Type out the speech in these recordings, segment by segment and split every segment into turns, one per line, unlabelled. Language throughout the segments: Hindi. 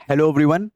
Hello everyone.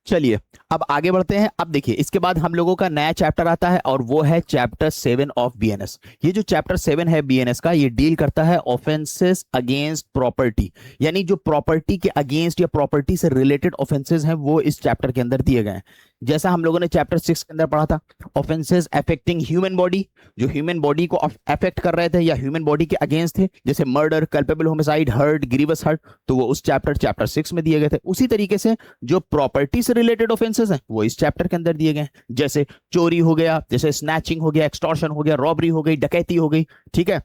चलिए अब आगे बढ़ते हैं। अब देखिए इसके बाद हम लोगों का नया चैप्टर आता है और वो है चैप्टर 7 ऑफ बीएनएस। ये जो चैप्टर 7 है बीएनएस का, ये डील करता है ऑफेंसेस अगेंस्ट प्रॉपर्टी, यानी जो प्रॉपर्टी के अगेंस्ट या प्रॉपर्टी से रिलेटेड ऑफेंसेस हैं वो इस चैप्टर के अंदर दिए गए हैं। जैसा हम लोगों ने चैप्टर 6 के अंदर पढ़ा था, ऑफेंसेस अफेक्टिंग ह्यूमन बॉडी, जो ह्यूमन बॉडी को अफेक्ट कर रहे थे या ह्यूमन बॉडी के अगेंस्ट थे, जैसे murder, culpable homicide, hurt, grievous hurt, तो वो उस चैप्टर 6 में दिए गए थे। उसी तरीके से जो प्रॉपर्टी से रिलेटेड ऑफेंसेस हैं वो इस चैप्टर के अंदर दिए गए हैं, जैसे चोरी हो गया, जैसे स्नैचिंग हो गया, एक्सटॉर्शन हो गया, रॉबरी हो गई, डकैती हो गई। ठीक है,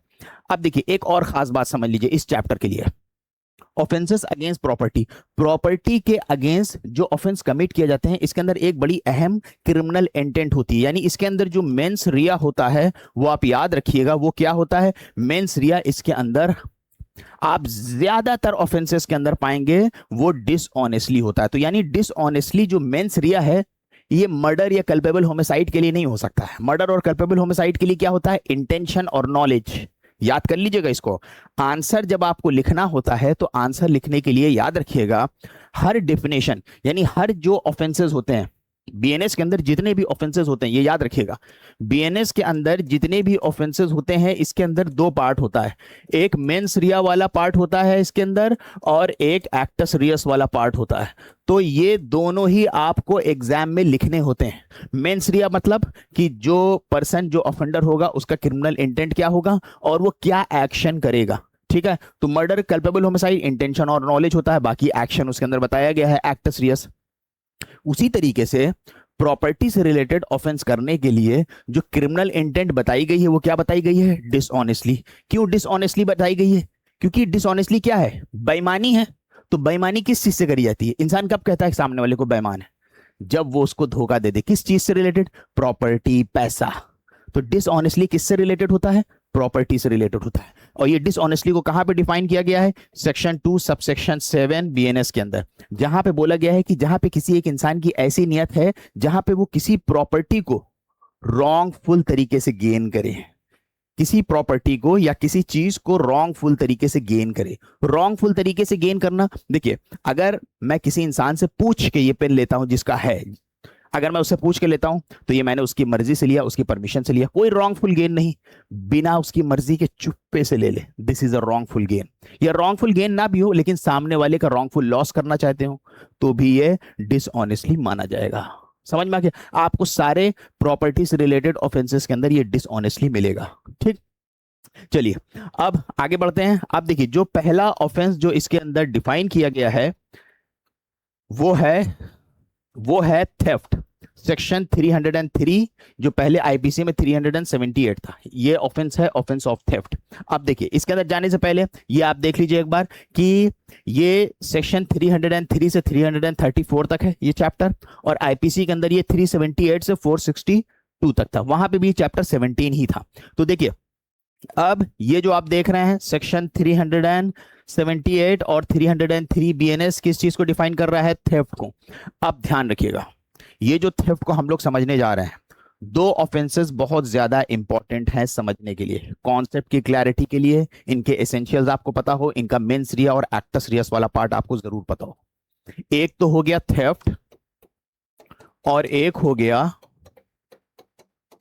अब देखिए एक और खास बात समझ लीजिए इस चैप्टर के लिए, ऑफेंसेस अगेंस्ट प्रॉपर्टी। प्रॉपर्टी के अगेंस्ट जो ऑफेंस कमिट किए जाते हैं इसके अंदर एक बड़ी अहम क्रिमिनल इंटेंट होती है, यानी इसके अंदर जो मेंस रिया होता है वो आप याद रखिएगा, वो क्या होता है मेंस रिया। इसके अंदर आप ज्यादातर ऑफेंसेस के अंदर पाएंगे वो डिसऑनेस्टली होता है। तो यानी डिसऑनेस्टली जो मेंस रिया है ये मर्डर या कल्पेबल होमिसाइड के लिए नहीं हो सकता है। मर्डर और कल्पेबल होमिसाइड के लिए क्या होता है, इंटेंशन और नॉलेज। याद कर लीजिएगा इसको। आंसर जब आपको लिखना होता है तो आंसर लिखने के लिए याद रखिएगा हर डेफिनेशन, यानी हर जो ऑफेंसेस होते हैं बीएनएस के अंदर, जितने भी ऑफेंसेस होते हैं, ये याद रखिएगा बीएनएस के अंदर जितने भी ऑफेंसेस होते हैं इसके अंदर दो पार्ट होता है। एक मेंस रिया वाला पार्ट होता है इसके अंदर और एक एक्टस रियस वाला पार्ट होता है। तो ये दोनों ही आपको एग्जाम में लिखने होते हैं। मेंस रिया मतलब कि जो पर्सन, जो ऑफेंडर होगा उसका क्रिमिनल इंटेंट क्या होगा और वो क्या एक्शन करेगा। ठीक है, तो मर्डर, कल्पेबल होमिसाइड, इंटेंशन और नॉलेज होता है, बाकी एक्शन उसके अंदर बताया गया है एक्टस रियस। उसी तरीके से प्रॉपर्टी से रिलेटेड ऑफेंस करने के लिए जो क्रिमिनल इंटेंट बताई गई है वो क्या बताई गई है, डिसऑनेस्टली। क्यों डिसऑनेस्टली बताई गई है, क्योंकि डिसऑनेस्टली क्या है, बेईमानी है। तो बेईमानी किस चीज से करी जाती है, इंसान कब कहता है सामने वाले को बेईमान है, जब वो उसको धोखा दे दे। किस चीज से रिलेटेड, प्रॉपर्टी, पैसा। तो डिसऑनेस्टली किससे रिलेटेड होता है, प्रॉपर्टी से रिलेटेड होता है। और ये डिसऑनेस्टली को कहां पे डिफाइन किया गया है, सेक्शन 2 सबसेक्शन 7 बीएनएस के अंदर, जहां पे बोला गया है कि जहां पे किसी एक इंसान की ऐसी नियत है जहां पे वो किसी प्रॉपर्टी को रॉन्गफुल तरीके से गेन करे, किसी प्रॉपर्टी को या किसी चीज को रॉन्गफुल तरीके से गेन करे। रॉन्गफुल तरीके से गेन करना, देखिए अगर मैं किसी इंसान से पूछ के ये पेन लेता हूं जिसका है, अगर मैं उससे पूछ के लेता हूं तो ये मैंने उसकी मर्जी से लिया, उसकी परमिशन से लिया, कोई रॉन्गफुल गेन नहीं, बिना उसकी मर्जी के चुप्पे से ले ले, this is a wrongful gain. या रॉन्गफुल गेन ना भी हो लेकिन सामने वाले का रॉन्गफुल लॉस करना चाहते हो तो भी ये डिसऑनेस्टली माना जाएगा। समझ में आ गया, आपको सारे प्रॉपर्टी से रिलेटेड ऑफेंसेस के अंदर ये डिसऑनेस्टली मिलेगा। ठीक, चलिए अब आगे बढ़ते हैं। अब देखिए जो पहला ऑफेंस जो इसके अंदर डिफाइन किया गया है वो है थेफ्ट, सेक्शन 303, जो पहले आईपीसी में 378 था। ये ऑफेंस है, ऑफेंस ऑफ थेफ्ट। अब देखिए इसके अंदर जाने से पहले ये आप देख लीजिए एक बार कि ये सेक्शन 303 से 334 तक है ये चैप्टर, और आईपीसी के अंदर ये 378 से 462 तक था, वहां पे भी चैप्टर 17 ही था। तो देखिए अब ये जो आप देख रहे हैं सेक्शन 378 और 303 बीएनएस किस चीज को डिफाइन कर रहा है, थेफ्ट को। अब ध्यान रखिएगा ये जो थेफ्ट को हम लोग समझने जा रहे हैं, दो ऑफेंसेस बहुत ज्यादा इंपॉर्टेंट हैं समझने के लिए, कॉन्सेप्ट की क्लैरिटी के लिए, इनके एसेंशियल्स आपको पता हो, इनका मेंस रिया और एक्टस रियस वाला पार्ट आपको जरूर पता हो। एक तो हो गया थेफ्ट और एक हो गया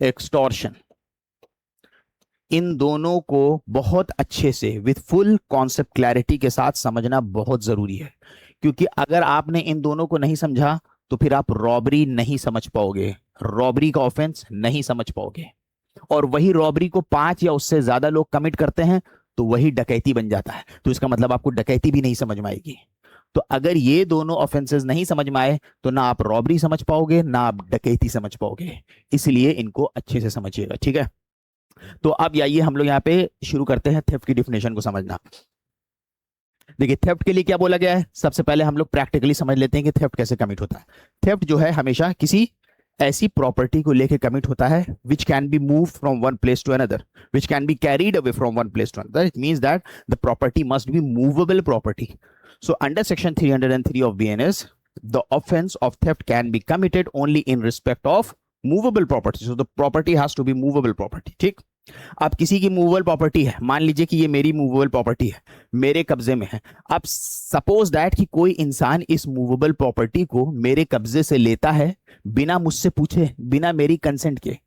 एक्सटॉर्शन। इन दोनों को बहुत अच्छे से विथ फुल कॉन्सेप्ट क्लैरिटी के साथ समझना बहुत जरूरी है, क्योंकि अगर आपने इन दोनों को नहीं समझा तो फिर आप रॉबरी नहीं समझ पाओगे, रॉबरी का ऑफेंस नहीं समझ पाओगे। और वही रॉबरी को 5 या उससे ज्यादा लोग कमिट करते हैं तो वही डकैती बन जाता है, तो इसका मतलब आपको डकैती भी नहीं समझ में आएगी। तो अगर ये दोनों ऑफेंसेस नहीं समझ में आए तो ना आप रॉबरी समझ पाओगे ना आप डकैती समझ पाओगे, इसलिए इनको अच्छे से समझिएगा। ठीक है, तो अब आइए हम लोग यहाँ पे शुरू करते हैं थेफ्ट की डिफिनेशन को समझना। देखिए थेफ्ट के लिए क्या बोला गया है, सबसे पहले हम लोग प्रैक्टिकली समझ लेते हैं कि थेफ्ट कैसे कमिट होता है। थेफ्ट जो है हमेशा किसी ऐसी प्रॉपर्टी को लेके कमिट होता है which can be move from one place to another, which can be carried away from one place to another. It means that the property must be movable property. So under section 303 of BNS the offence of theft can be committed only in respect of movable property. So the property has to be movable property. ठीक, अब किसी की मूवेबल प्रॉपर्टी है, मान लीजिए कि ये मेरी मूवेबल प्रॉपर्टी है, मेरे कब्जे में है। अब सपोज दैट कि कोई इंसान इस मूवेबल प्रॉपर्टी को मेरे कब्जे से लेता है बिना मुझसे पूछे, बिना मेरी कंसेंट के।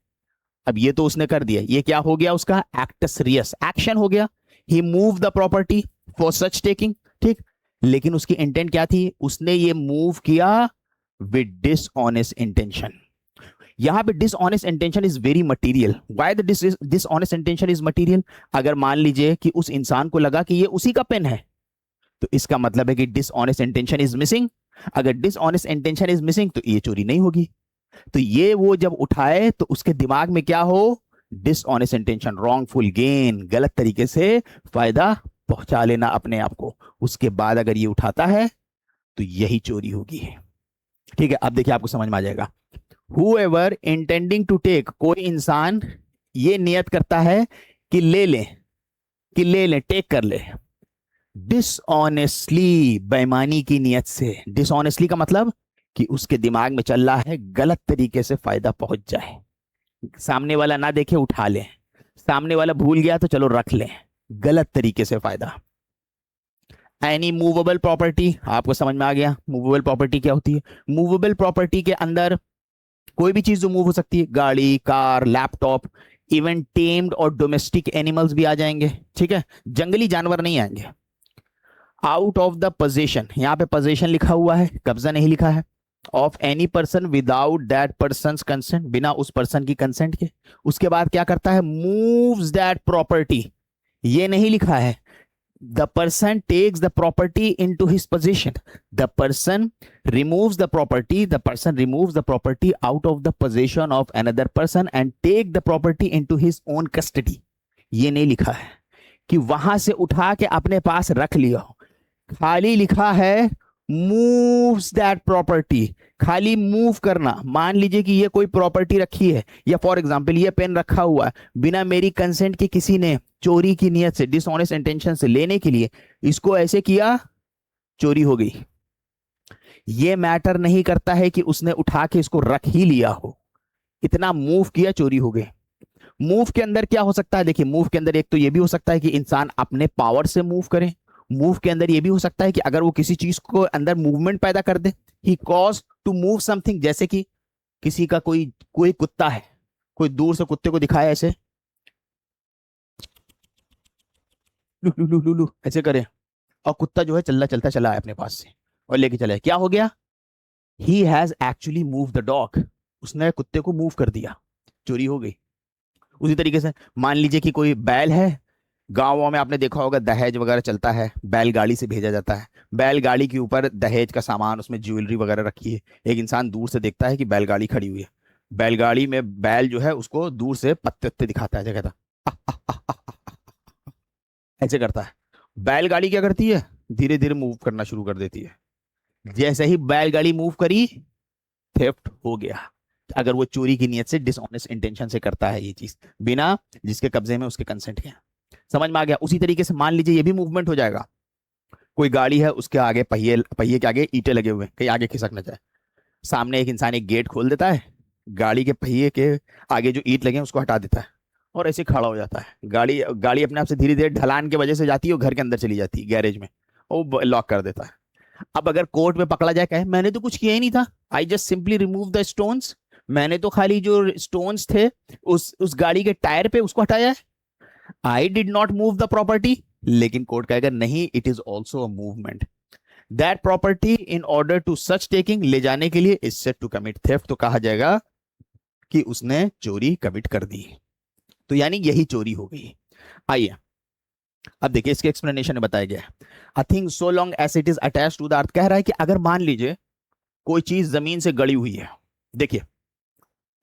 अब ये तो उसने कर दिया, ये क्या हो गया, उसका एक्टस रियस एक्शन हो गया। He move the property for such taking, ठीक। लेकिन उसकी इंटेंट क्या थी, उसने ये मूव किया विद डिसऑनेस्ट इंटेंशन। यहां पे dishonest intention is very material. Why the dishonest intention is material? अगर मान लीजिए कि उस इंसान को लगा कि ये उसी का पेन है, तो इसका मतलब है कि डिसऑनेस्ट इंटेंशन इज मिसिंग। अगर डिसऑनेस्ट इंटेंशन इज मिसिंग तो ये चोरी नहीं होगी। तो ये वो जब उठाए तो उसके दिमाग में क्या हो, डिसऑनेस्ट इंटेंशन, रॉन्गफुल गेन, गलत तरीके से फायदा पहुंचा लेना अपने आप को। उसके बाद अगर ये उठाता है तो यही चोरी होगी। ठीक है, अब देखिए आपको समझ में आ जाएगा। whoever intending to take, कोई इंसान ये नियत करता है कि ले लें, टेक कर ले, डिसऑनेस्टली, बेईमानी की नियत से। डिसऑनेस्टली का मतलब कि उसके दिमाग में चल रहा है गलत तरीके से फायदा पहुंच जाए, सामने वाला ना देखे उठा ले, सामने वाला भूल गया तो चलो रख ले, गलत तरीके से फायदा। एनी मूवेबल प्रॉपर्टी, आपको समझ में आ गया मूवेबल प्रॉपर्टी क्या होती है। मूवेबल प्रॉपर्टी के अंदर कोई भी चीज जो मूव हो सकती है, गाड़ी, कार, लैपटॉप, इवन टेम्ड और डोमेस्टिक एनिमल्स भी आ जाएंगे, ठीक है, जंगली जानवर नहीं आएंगे। आउट ऑफ द पोजीशन, यहां पे पोजीशन लिखा हुआ है, कब्जा नहीं लिखा है। Of any person without that person consent, बिना उस पर्सन की कंसेंट के। उसके बाद क्या करता है, मूव्स दैट प्रॉपर्टी, ये नहीं लिखा है। The person takes the property into his possession. The person removes the property. The person removes the property out of the possession of another person and take the property into his own custody. ये नहीं लिखा है कि वहां से उठा के अपने पास रख लिया हो, खाली लिखा है moves that property, खाली मूव करना। मान लीजिए कि ये कोई प्रॉपर्टी रखी है, या फॉर एग्जांपल ये पेन रखा हुआ है, बिना मेरी कंसेंट के किसी ने चोरी की नियत से, डिसऑनेस्ट इंटेंशन से लेने के लिए इसको ऐसे किया, चोरी हो गई। ये मैटर नहीं करता है कि उसने उठा के इसको रख ही लिया हो, इतना मूव किया, चोरी हो गई। मूव के अंदर क्या हो सकता है, देखिए मूव के अंदर एक तो ये भी हो सकता है कि इंसान अपने पावर से मूव करे। मूव के अंदर ये भी हो सकता है कि अगर वो किसी चीज को अंदर मूवमेंट पैदा कर दे, ही कॉज टू मूव समथिंग। जैसे कि किसी का कोई कुत्ता है, कोई दूर से कुत्ते को दिखाया ऐसे, लू लू लू लू लू ऐसे करे, और कुत्ता जो है चलता चला है अपने पास से और लेके चला है, क्या हो गया, he has actually move the dog, उसने कुत्ते को मूव कर दिया, चोरी हो गई। उसी तरीके से मान लीजिए कि कोई बैल है, गांवों में आपने देखा होगा दहेज वगैरह चलता है, बैलगाड़ी से भेजा जाता है, बैलगाड़ी के ऊपर दहेज का सामान, उसमें ज्वेलरी वगैरह रखी है। एक इंसान दूर से देखता है कि बैलगाड़ी खड़ी हुई है, बैलगाड़ी में बैल जो है उसको दूर से पत्ते उत्ते दिखाता है, कहता ऐसे करता है। बैलगाड़ी क्या करती है, धीरे धीरे मूव करना शुरू कर देती है। जैसे ही बैलगाड़ी मूव करी, थेफ्ट हो गया। अगर वो चोरी की नियत से, डिसऑनेस्ट इंटेंशन से करता है ये चीज, बिना जिसके कब्जे में उसके कंसेंट के। समझ में आ गया। उसी तरीके से मान लीजिए ये भी मूवमेंट हो जाएगा। कोई गाड़ी है, उसके आगे पहिए के आगे ईंटें लगे हुए हैं, कहीं आगे खिसक न जाए। सामने एक इंसान एक गेट खोल देता है, गाड़ी के पहिए के आगे जो ईंट लगे हैं उसको हटा देता है और ऐसे खड़ा हो जाता है। गाड़ी अपने आप से धीरे धीरे ढलान की वजह से जाती है और घर के अंदर चली जाती है, गैरेज में, और लॉक कर देता है। अब अगर कोर्ट में पकड़ा जाए, कहे मैंने तो कुछ किया ही नहीं था, I just simply remove the stones, मैंने तो खाली जो स्टोन्स थे उस गाड़ी के टायर पे उसको हटाया है, I did not move the property. लेकिन कोर्ट कहेगा नहीं, it is also a movement. That property in order to such taking, ले जाने के लिए, is said to commit theft, तो कहा जाएगा कि उसने चोरी कमिट कर दी। तो यानी यही चोरी हो गई। आइए अब देखिए, इसके एक्सप्लेनेशन में बताया गया है, a thing so long as it is attached to the earth. कह रहा है कि अगर मान लीजिए कोई चीज जमीन से गड़ी हुई है, देखिए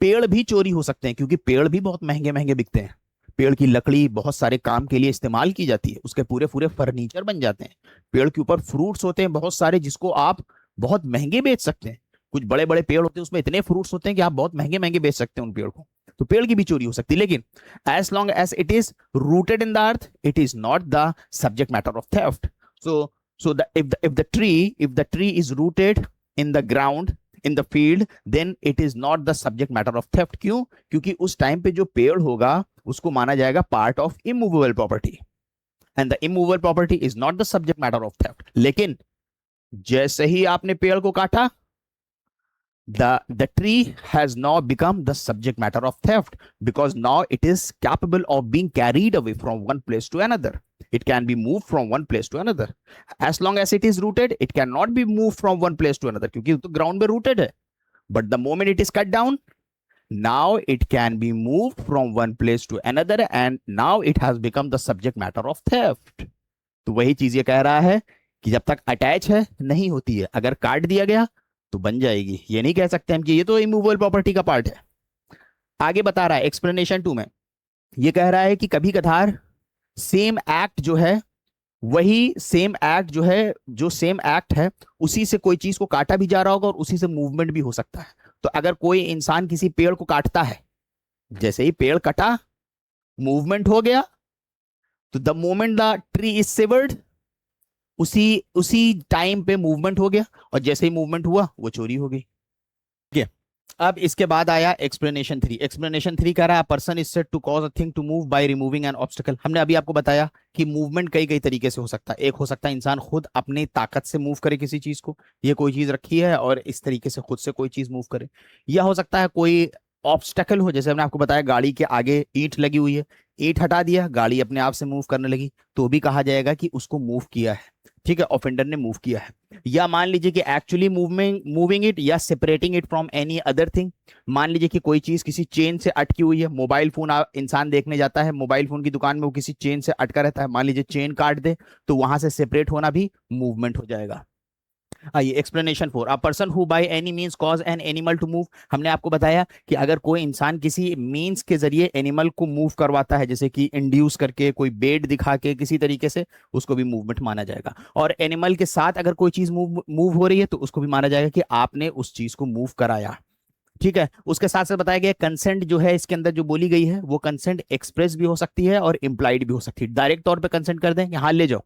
पेड़ भी चोरी हो सकते हैं, क्योंकि पेड़ भी बहुत महंगे महंगे बिकते हैं। पेड़ की लकड़ी बहुत सारे काम के लिए इस्तेमाल की जाती है, उसके पूरे पूरे फर्नीचर बन जाते हैं। पेड़ के ऊपर फ्रूट्स होते हैं बहुत सारे, जिसको आप बहुत महंगे बेच सकते हैं। कुछ बड़े बड़े पेड़ होते हैं, उसमें इतने फ्रूट्स होते हैं कि आप बहुत महंगे महंगे बेच सकते हैं उन पेड़ को। तो पेड़ की भी चोरी हो सकती है, लेकिन as long as it is rooted in the earth, it is not the subject matter of theft. So if the tree is rooted in the ground, in the field then it is not the subject matter of theft. क्यों? क्योंकि उस टाइम पे जो पेड़ होगा उसको माना जाएगा part of immovable property, and the immovable property is not the subject matter of theft. लेकिन जैसे ही आपने पेड़ को काटा, the tree has now become the subject matter of theft, because now it is capable of being carried away from one place to another. It can be moved from one place to another. As long as it is rooted, it cannot be moved from one place to another, क्योंकि तो ground में rooted है. But the moment it is cut down, now it can be moved from one place to another, and now it has become the subject matter of theft. तो वही चीज ये कह रहा है कि जब तक अटैच है नहीं होती है, अगर काट दिया गया तो बन जाएगी। ये नहीं कह सकते हम कि ये तो इमूवेबल प्रॉपर्टी का पार्ट है। आगे बता रहा है एक्सप्लेनेशन 2 में, ये कह रहा है कि कभी कभार सेम एक्ट जो है, वही सेम एक्ट जो है, जो सेम एक्ट है उसी से कोई चीज को काटा भी जा रहा होगा और उसी से मूवमेंट भी हो सकता है। तो अगर कोई इंसान किसी पेड़ को काटता है, जैसे ही पेड़ कटा मूवमेंट हो गया, तो the moment the tree is savoured, उसी टाइम पे मूवमेंट हो गया, और जैसे ही मूवमेंट हुआ वो चोरी हो गई। ठीक है, अब इसके बाद आया एक्सप्लेनेशन 3। एक्सप्लेनेशन 3 कह रहा है person is said to cause a thing to move by removing an obstacle. हमने अभी आपको बताया कि मूवमेंट कई कई तरीके से हो सकता है। एक हो सकता है इंसान खुद अपनी ताकत से मूव करे किसी चीज को, ये कोई चीज रखी है और इस तरीके से खुद से कोई चीज मूव करे, या हो सकता है कोई ऑब्स्टेकल हो, जैसे हमने आपको बताया गाड़ी के आगे ईंट लगी हुई है, ईंट हटा दिया, गाड़ी अपने आप से मूव करने लगी, तो भी कहा जाएगा कि उसको मूव किया है। ठीक है, ऑफेंडर ने मूव किया है। या मान लीजिए कि एक्चुअली मूविंग इट या separating it from any other thing. मान लीजिए कि कोई चीज किसी चेन से अटकी हुई है, मोबाइल फोन इंसान देखने जाता है, मोबाइल फोन की दुकान में वो किसी चेन से अटका रहता है, मान लीजिए चेन काट दे तो वहां से सेपरेट होना भी मूवमेंट हो जाएगा। आइए explanation 4, a person who by any means cause an animal to move. हमने आपको बताया कि अगर कोई इंसान किसी मींस के जरिए एनिमल को मूव करवाता है, जैसे कि इंड्यूस करके, कोई बेट दिखा के, किसी तरीके से, उसको भी मूवमेंट माना जाएगा। और एनिमल के साथ अगर कोई चीज मूव हो रही है तो उसको भी माना जाएगा कि आपने उस चीज को मूव कराया। ठीक है, उसके साथ साथ बताया गया कंसेंट जो है इसके अंदर जो बोली गई है वो कंसेंट एक्सप्रेस भी हो सकती है और इंप्लाइड भी हो सकती है। डायरेक्ट तौर पे कंसेंट कर दें कि हाँ ले जाओ,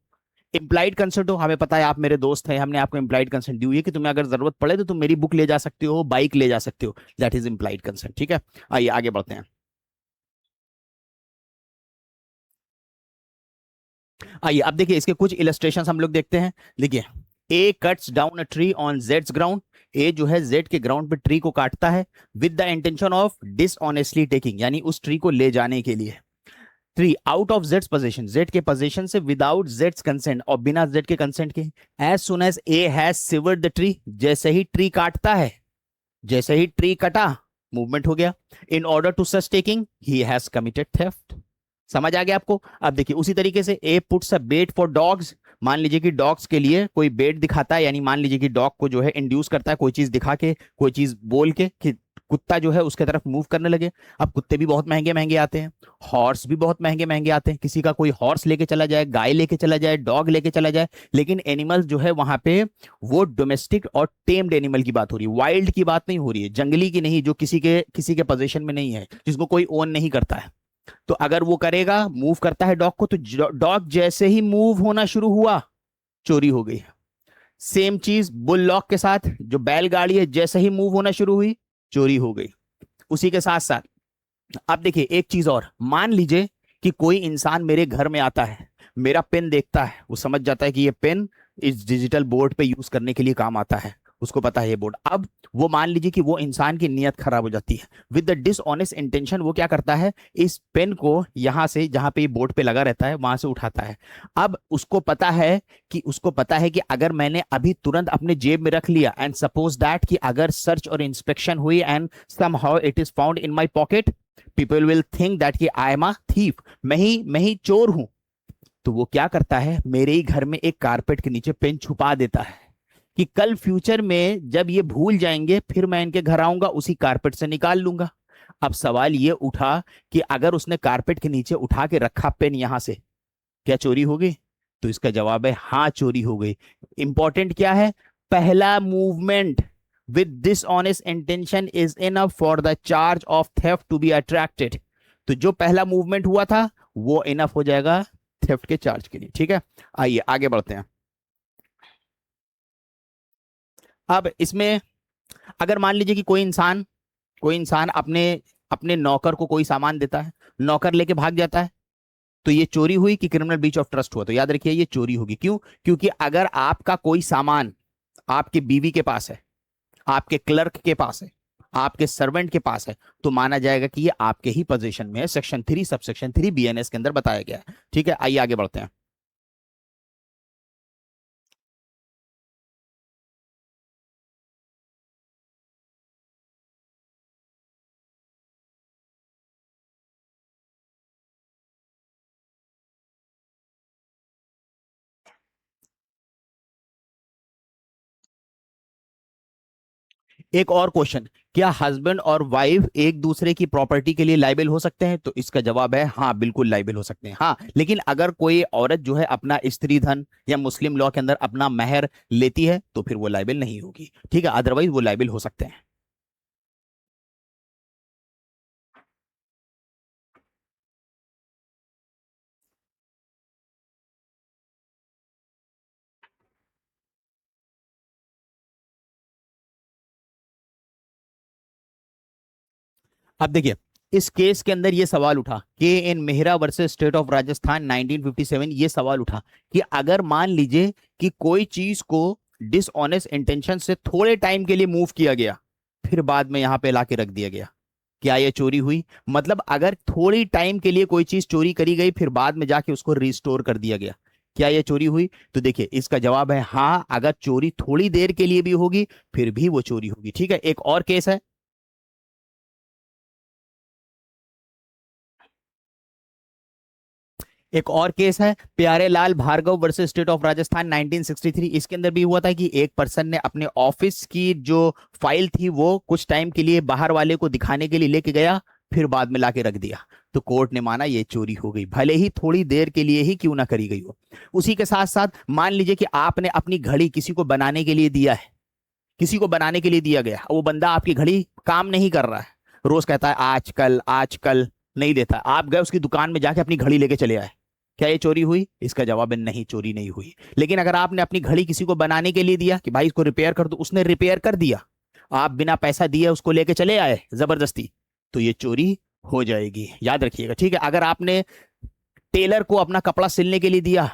इंप्लाइड कंसेंट हो, हमें पता है आप मेरे दोस्त हैं, हमने आपको इंप्लाइड कंसेंट दी हुई है कि तुम्हें अगर जरूरत पड़े तो तुम मेरी बुक ले जा सकते हो, बाइक ले जा सकते हो, दैट इज इंप्लाइड कंसेंट। ठीक है, आइए आगे बढ़ते हैं। आइए अब देखिए इसके कुछ इलस्ट्रेशन हम लोग देखते हैं। देखिए, A cuts down a tree on जेड्स ग्राउंड। ए जो है जेड के ग्राउंड पे ट्री को काटता है with the intention of dishonestly taking, यानी उस ट्री को ले जाने के लिए। ट्री आउट ऑफ जेड्स पोजीशन, जेड के पोजीशन से विदाउट जेड्स कंसेंट, और बिना जेड के कंसेंट के। As soon as A has severed the tree, जैसे ही ट्री काटता है, जैसे ही ट्री कटा मूवमेंट हो गया। In order to such taking he has committed theft. समझ आ गया आपको? अब देखिए उसी तरीके से A puts a bait for dogs. मान लीजिए कि डॉग्स के लिए कोई बेट दिखाता है, यानी मान लीजिए कि डॉग को जो है इंड्यूस करता है कोई चीज दिखा के, कोई चीज बोल के कि कुत्ता जो है उसके तरफ मूव करने लगे। अब कुत्ते भी बहुत महंगे महंगे आते हैं, हॉर्स भी बहुत महंगे महंगे आते हैं, किसी का कोई हॉर्स लेके चला जाए, गाय लेके चला जाए, डॉग लेके चला जाए, लेकिन एनिमल जो है वहां पे वो डोमेस्टिक और टेम्ड एनिमल की बात हो रही है, वाइल्ड की बात नहीं हो रही है, जंगली की नहीं, जो किसी के पोजीशन में नहीं है, जिसको कोई ओन नहीं करता है। तो अगर वो करेगा, मूव करता है डॉग को, तो डॉग जैसे ही मूव होना शुरू हुआ चोरी हो गई। सेम चीज बुल लॉक के साथ, जो बैलगाड़ी है जैसे ही मूव होना शुरू हुई चोरी हो गई। उसी के साथ साथ अब देखिए एक चीज और, मान लीजिए कि कोई इंसान मेरे घर में आता है, मेरा पेन देखता है, वो समझ जाता है कि ये पेन इस डिजिटल बोर्ड पे यूज करने के लिए काम आता है, उसको पता है ये बोर्ड। अब वो मान लीजिए कि वो इंसान की नीयत खराब हो जाती है, विद द डिसऑनेस्ट इंटेंशन वो क्या करता है, इस पेन को यहां से जहां पे ये बोर्ड पे लगा रहता है वहां से उठाता है। अब उसको पता है कि अगर मैंने अभी तुरंत अपने जेब में रख लिया, एंड सपोज दैट कि अगर सर्च और इंस्पेक्शन हुई and somehow it is found in my pocket, people will think that कि आई एम अ थीफ, मैं ही चोर हूं। तो वो क्या करता है, मेरे ही घर में एक कारपेट के नीचे पेन छुपा देता है कि कल फ्यूचर में जब ये भूल जाएंगे फिर मैं इनके घर आऊंगा, उसी कारपेट से निकाल लूंगा। अब सवाल ये उठा कि अगर उसने कारपेट के नीचे उठा के रखा पेन यहां से, क्या चोरी हो गई? तो इसका जवाब है हाँ, चोरी हो गई। इंपॉर्टेंट क्या है, पहला movement with dishonest intention is enough for the charge of theft to be attracted. तो जो पहला मूवमेंट हुआ था वो इनफ हो जाएगा थेफ्ट के चार्ज के लिए। ठीक है, आइए आगे बढ़ते हैं। अब इसमें अगर मान लीजिए कि कोई इंसान अपने अपने नौकर को कोई सामान देता है, नौकर लेके भाग जाता है, तो ये चोरी हुई कि क्रिमिनल ब्रीच ऑफ ट्रस्ट हुआ? तो याद रखिए ये चोरी होगी। क्यों? क्योंकि अगर आपका कोई सामान आपके बीवी के पास है, आपके क्लर्क के पास है, आपके सर्वेंट के पास है, तो माना जाएगा कि ये आपके ही पोजीशन में है। सेक्शन 3 सबसेक्शन 3 बीएनएस के अंदर बताया गया है। ठीक है, आइए आगे बढ़ते हैं। एक और क्वेश्चन, क्या हस्बैंड और वाइफ एक दूसरे की प्रॉपर्टी के लिए लाइबल हो सकते हैं? तो इसका जवाब है हाँ, बिल्कुल लाइबल हो सकते हैं। हाँ, लेकिन अगर कोई औरत जो है अपना स्त्री धन या मुस्लिम लॉ के अंदर अपना महर लेती है तो फिर वो लाइबल नहीं होगी। ठीक है, अदरवाइज वो लाइबल हो सकते हैं। अब देखिए, इस केस के अंदर ये सवाल उठा, K N Mehra versus state of Rajasthan 1957, ये सवाल उठा कि अगर मान लीजिए कि कोई चीज को डिसऑनेस्ट इंटेंशन से थोड़े टाइम के लिए मूव किया गया, फिर बाद में यहां पे लाके रख दिया गया, क्या ये चोरी हुई? मतलब अगर थोड़ी टाइम के लिए कोई चीज चोरी करी गई, फिर बाद में जाके उसको रिस्टोर कर दिया गया, क्या ये चोरी हुई? तो देखिए इसका जवाब है हाँ, अगर चोरी थोड़ी देर के लिए भी होगी फिर भी वो चोरी होगी। ठीक है, एक और केस है। एक और केस है Pyare Lal Bhargava versus state of Rajasthan 1963। इसके अंदर भी हुआ था कि एक पर्सन ने अपने ऑफिस की जो फाइल थी वो कुछ टाइम के लिए बाहर वाले को दिखाने के लिए लेके गया, फिर बाद में लाके रख दिया, तो कोर्ट ने माना ये चोरी हो गई, भले ही थोड़ी देर के लिए ही क्यों ना करी गई हो। उसी के साथ साथ मान लीजिए कि आपने अपनी घड़ी किसी को बनाने के लिए दिया है, किसी को बनाने के लिए दिया गया, वो बंदा आपकी घड़ी काम नहीं कर रहा है, रोज कहता है आजकल आजकल, नहीं देता, आप गए उसकी दुकान में जाके अपनी घड़ी लेके चले आए, क्या ये चोरी हुई? इसका जवाब है नहीं, चोरी नहीं हुई। लेकिन अगर आपने अपनी घड़ी किसी को बनाने के लिए दिया कि भाई इसको रिपेयर कर दो, उसने रिपेयर कर दिया, आप बिना पैसा दिए उसको लेके चले आए जबरदस्ती, तो ये चोरी हो जाएगी, याद रखिएगा। ठीक है, अगर आपने टेलर को अपना कपड़ा सिलने के लिए दिया,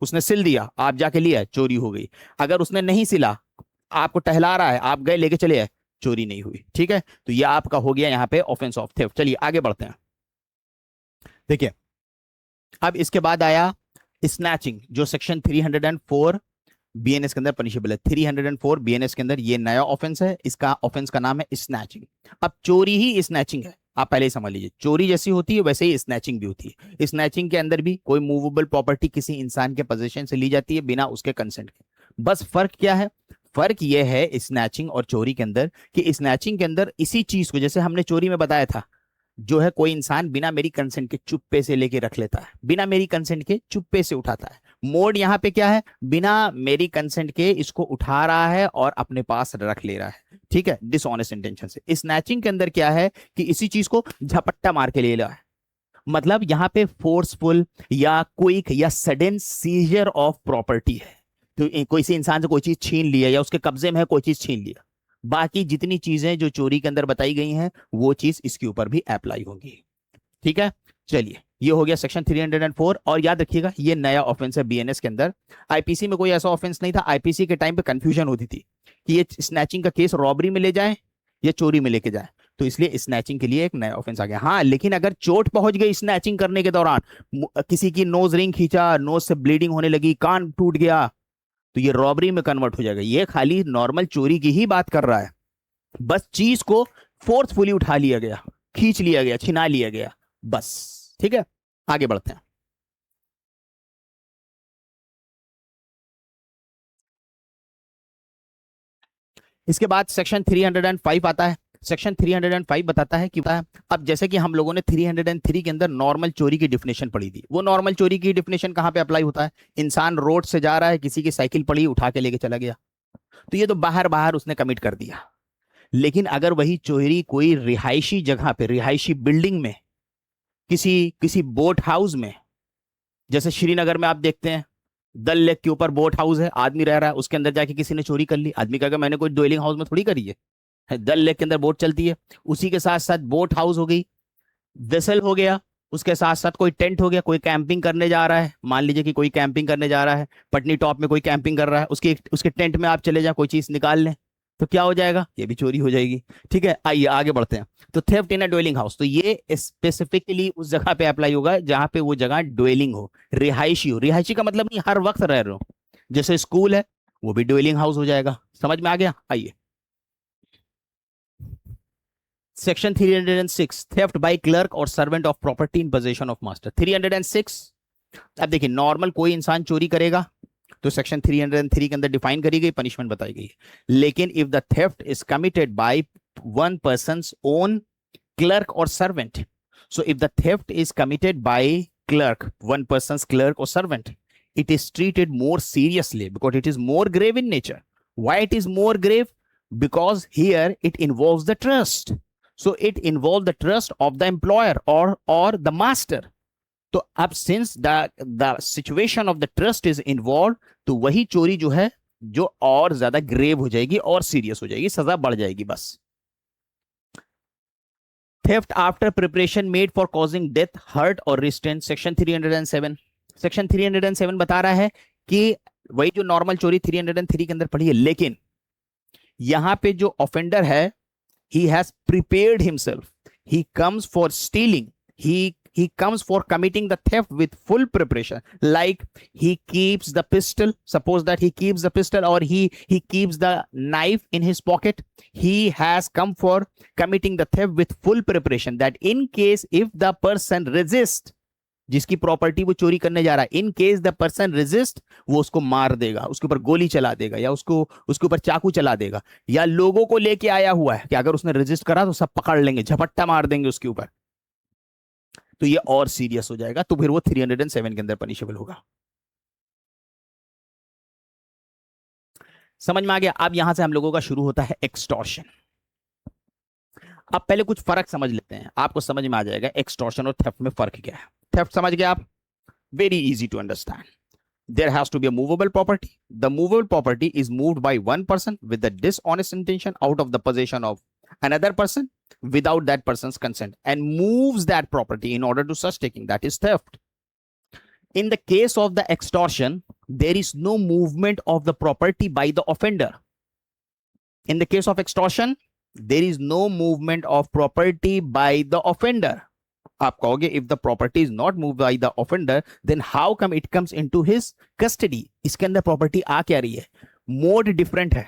उसने सिल दिया, आप जाके लिया, चोरी हो गई। अगर उसने नहीं सिला, आपको टहला रहा है, आप गए लेके चले आए, चोरी नहीं हुई। ठीक है, तो ये आपका हो गया यहाँ पे ऑफेंस ऑफ थेफ्ट। चलिए आगे बढ़ते हैं। देखिए, अब इसके बाद आया स्नैचिंग, जो सेक्शन 304 बीएनएस के अंदर पनिशेबल है। 304 बीएनएस के अंदर ये नया ऑफेंस है, इसका ऑफेंस का नाम है स्नैचिंग। अब चोरी ही स्नैचिंग है, आप पहले ही समझ लीजिए, चोरी जैसी होती है वैसे ही स्नैचिंग भी होती है। स्नैचिंग के अंदर भी कोई मूवेबल प्रॉपर्टी किसी इंसान के पोजीशन से ली जाती है बिना उसके कंसेंट के। बस फर्क क्या है? फर्क यह है स्नैचिंग और चोरी के अंदर कि स्नैचिंग के अंदर इसी चीज को, जैसे हमने चोरी में बताया था, जो है कोई इंसान बिना मेरी कंसेंट के चुप्पे से लेके रख लेता है, बिना मेरी कंसेंट के चुप्पे से उठाता है। मोड यहाँ पे क्या है? बिना मेरी कंसेंट के इसको उठा रहा है और अपने पास रख ले रहा है। ठीक है, डिसऑनेस्ट इंटेंशन से। स्नैचिंग के अंदर क्या है कि इसी चीज को झपट्टा मार के ले रहा है, मतलब यहाँ पे फोर्सफुल या क्विक या सडन सीजर ऑफ प्रॉपर्टी है। तो कोई से इंसान से कोई चीज छीन लिया या उसके कब्जे में है कोई चीज छीन लिया, बाकी जितनी चीजें जो चोरी के अंदर बताई गई हैं वो चीज इसके ऊपर भी अप्लाई होगी। ठीक है, चलिए ये हो गया सेक्शन 304। और याद रखिएगा ये नया ऑफेंस है बीएनएस के अंदर। आईपीसी में कोई ऐसा ऑफेंस नहीं था। आईपीसी के टाइम पे कंफ्यूजन होती थी कि ये स्नैचिंग का केस रॉबरी में ले जाए या चोरी में लेके जाए, तो इसलिए स्नैचिंग के लिए एक नया ऑफेंस आ गया। हाँ, लेकिन अगर चोट पहुंच गई स्नैचिंग करने के दौरान, किसी की नोज रिंग खींचा, नोज से ब्लीडिंग होने लगी, कान टूट गया, तो ये रॉबरी में कन्वर्ट हो जाएगा। ये खाली नॉर्मल चोरी की ही बात कर रहा है, बस चीज को फोर्सफुली उठा लिया गया, खींच लिया गया, छिना लिया गया, बस। ठीक है, आगे बढ़ते हैं। इसके बाद सेक्शन 305 आता है। सेक्शन 305 बताता है कि अब जैसे कि हम लोगों ने 303 के अंदर नॉर्मल चोरी की डिफिनेशन पढ़ी थी, वो नॉर्मल चोरी की डिफिनेशन कहां पे अप्लाई होता है? इंसान रोड से जा रहा है, किसी की साइकिल पड़ी, उठा के लेके चला गया, तो ये तो बाहर बाहर उसने कमिट कर दिया। लेकिन अगर वही चोरी कोई रिहायशी जगह पे, रिहायशी बिल्डिंग में, किसी किसी बोट हाउस में, जैसे श्रीनगर में आप देखते हैं दल लेक के ऊपर बोट हाउस है, आदमी रह रहा है, उसके अंदर जाके किसी ने चोरी कर ली, आदमी कहेगा मैंने कोई ड्वेलिंग हाउस में थोड़ी करी है, डल लेक के अंदर बोट चलती है, उसी के साथ साथ बोट हाउस हो गई, वेसल हो गया, उसके साथ साथ कोई टेंट हो गया, कोई कैंपिंग करने जा रहा है, मान लीजिए कि कोई कैंपिंग करने जा रहा है, पटनी टॉप में कोई कैंपिंग कर रहा है, उसके उसके टेंट में आप चले जाए कोई चीज निकाल लें, तो क्या हो जाएगा, ये भी चोरी हो जाएगी। ठीक है, आइए आगे बढ़ते हैं। तो थेफ्ट इन अ ड्वेलिंग हाउस, तो ये स्पेसिफिकली उस जगह पे अप्लाई होगा जहां पे वो जगह ड्वेलिंग हो, रिहायशी हो। रिहायशी का मतलब नहीं हर वक्त रह रहे हो, जैसे स्कूल है वो भी ड्वेलिंग हाउस हो जाएगा। समझ में आ गया? आइए सेक्शन 306, थेफ्ट बाय क्लर्क और servant of property in position of master. 306, अब देखिए नॉर्मल कोई इंसान चोरी करेगा तो सेक्शन 303 के अंदर डिफाइन करी गई, पनिशमेंट बताई गई है। लेकिन if the theft is committed by one person's own clerk और servant, so if the theft is committed by clerk, one person's clerk or servant, it is treated more seriously because it is more grave in nature. Why it is more grave? Because here it involves the trust. So it involves the trust of the employer or the master. तो अब since the situation of the trust is involved, तो वही चोरी जो है जो और ज्यादा ग्रेव हो जाएगी और सीरियस हो जाएगी, सजा बढ़ जाएगी बस। Theft after preparation made for causing death, hurt और रिस्ट्रेन, सेक्शन 307। सेक्शन 307 बता रहा है कि वही जो नॉर्मल चोरी 303 के अंदर पड़ी है, लेकिन यहां पे जो ऑफेंडर है he has prepared himself, he comes for stealing, he comes for committing the theft with full preparation, like he keeps the pistol, suppose that he keeps the pistol or he keeps the knife in his pocket. He has come for committing the theft with full preparation, that in case if the person resist, जिसकी प्रॉपर्टी वो चोरी करने जा रहा है, in case the person resist, वो उसको मार देगा, उसके ऊपर गोली चला देगा या उसके ऊपर चाकू चला देगा, या लोगों को लेके आया हुआ है कि अगर उसने रेजिस्ट करा तो सब पकड़ लेंगे, झपट्टा मार देंगे उसके ऊपर, तो ये और सीरियस हो जाएगा, तो फिर वो 307 के अंदर पनिशेबल होगा। समझ में आ गया? अब यहां से हम लोगों का शुरू होता है एक्सटॉर्शन। अब पहले कुछ फर्क समझ लेते हैं, आपको समझ में आ जाएगा एक्सटॉर्शन और थेफ्ट में फर्क क्या है। थेफ्ट समझ गए आप? Very easy to understand. There has to be a movable property. The movable property is moved by one person with the dishonest intention out of the possession of another person without that person's consent and moves that property in order to such taking. That is theft. In the case of the extortion, there is no movement of the property by the offender. In the case of extortion, there is no movement of property by the offender. आप कहोगे if the property is not moved by the offender, then how come it comes into his custody? इसके अंदर प्रॉपर्टी आ क्या रही है? मोड डिफरेंट है।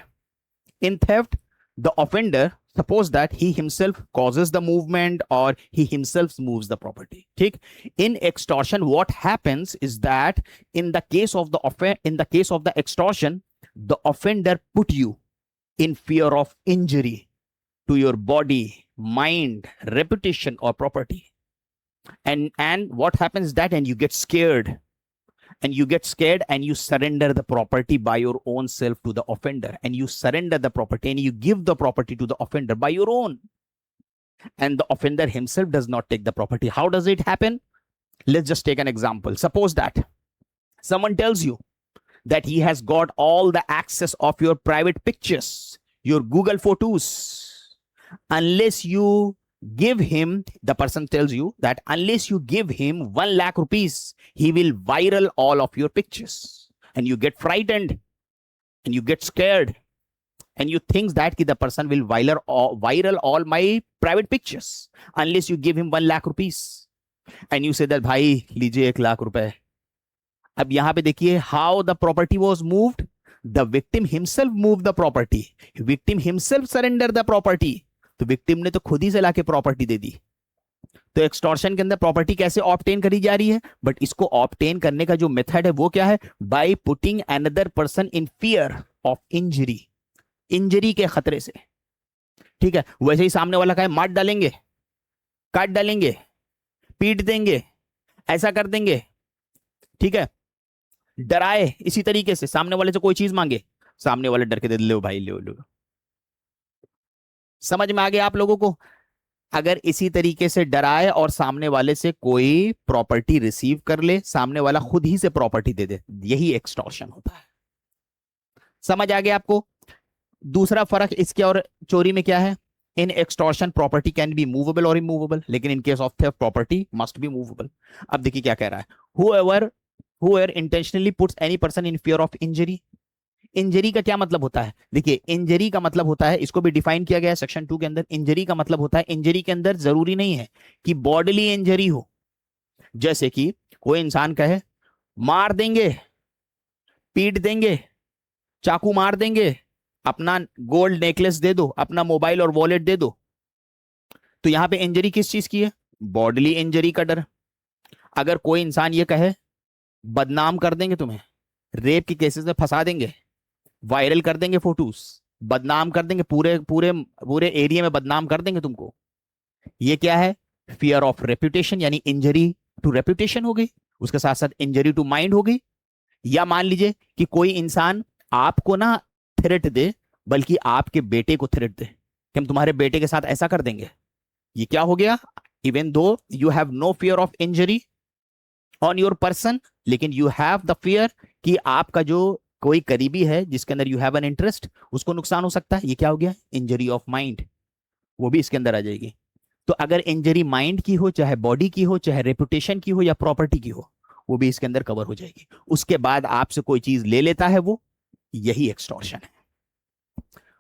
In theft, the offender, suppose that he himself causes the movement or he himself moves the property. ठीक? In extortion, what happens is that in the case of the extortion, the offender put you in fear of injury to your body, mind, reputation, or property. And what happens is that and you get scared and you surrender the property by your own self to the offender, and you surrender the property and you give the property to the offender by your own, and the offender himself does not take the property. How does it happen? Let's just take an example. Suppose that someone tells you that he has got all the access of your private pictures, your Google photos, unless you give him, the person tells you that unless you give him 1 lakh rupees, he will viral all of your pictures, and you get frightened and you get scared and you think that the person will viral all my private pictures unless you give him 1 lakh rupees, and you say that भाई लीजिए 1 लाख रुपए। अब यहां पे देखिए how the property was moved. The victim himself moved the property. Victim himself surrendered the property. तो विक्टिम ने तो खुद ही से लाके प्रॉपर्टी दे दी। तो एक्सटॉर्शन के अंदर प्रॉपर्टी कैसे ऑब्टेन करी जा रही है? बट इसको ऑब्टेन करने का जो मेथड है वो क्या है? By putting another person in fear of injury, injury के खतरे से। ठीक है, वैसे ही सामने वाला का मार डालेंगे, काट डालेंगे, पीट देंगे, ऐसा कर देंगे, ठीक है, डराए, इसी तरीके से सामने वाले से कोई चीज मांगे, सामने वाले डर के दे, लो भाई लो लो। समझ में आ गया आप लोगों को? अगर इसी तरीके से डराए और सामने वाले से कोई प्रॉपर्टी रिसीव कर ले, सामने वाला खुद ही से प्रॉपर्टी दे दे, यही एक्सटॉर्शन होता है। समझ आ गया आपको? दूसरा फर्क इसके और चोरी में क्या है, in extortion property can be movable और इमूवेबल, लेकिन in case of theft property must be movable. अब देखिए क्या कह रहा है, whoever intentionally puts any person in fear of injury। Injury का क्या मतलब होता है, देखिए इंजरी का मतलब होता है, इसको भी डिफाइन किया गया है सेक्शन 2 के अंदर। इंजरी का मतलब होता है, इंजरी के अंदर जरूरी नहीं है कि बॉडीली इंजरी हो, जैसे कि कोई इंसान कहे मार देंगे, पीट देंगे, चाकू मार देंगे, अपना गोल्ड नेकलेस दे दो, अपना मोबाइल और वॉलेट दे दो। तो यहां पे इंजरी किस चीज की है, बॉडीली इंजरी का डर। अगर कोई इंसान ये कहे बदनाम कर देंगे तुम्हें, रेप के केसेस में फंसा देंगे, वायरल कर देंगे फोटोज, बदनाम कर देंगे, पूरे पूरे पूरे एरिया में बदनाम कर देंगे तुमको, ये क्या है, फियर ऑफ रेपुटेशन, यानी इंजरी टू रेपुटेशन हो गई, उसके साथ साथ इंजरी टू माइंड हो गई। या मान लीजिए कि कोई इंसान आपको ना थ्रेट दे, बल्कि आपके बेटे को थ्रेट दे कि हम तुम्हारे बेटे के साथ ऐसा कर देंगे, ये क्या हो गया, even though you have no fear of injury on your person, लेकिन यू हैव द फियर कि आपका जो कोई करीबी है जिसके अंदर यू हैव एन इंटरेस्ट, उसको नुकसान हो सकता है, ये क्या हो गया, इंजरी ऑफ माइंड, वो भी इसके अंदर आ जाएगी। तो अगर इंजरी माइंड की हो, चाहे बॉडी की हो, चाहे रेपुटेशन की हो या प्रॉपर्टी की हो, वो भी इसके अंदर कवर हो जाएगी। उसके बाद आपसे कोई चीज ले लेता है, वो यही एक्सटॉर्शन है।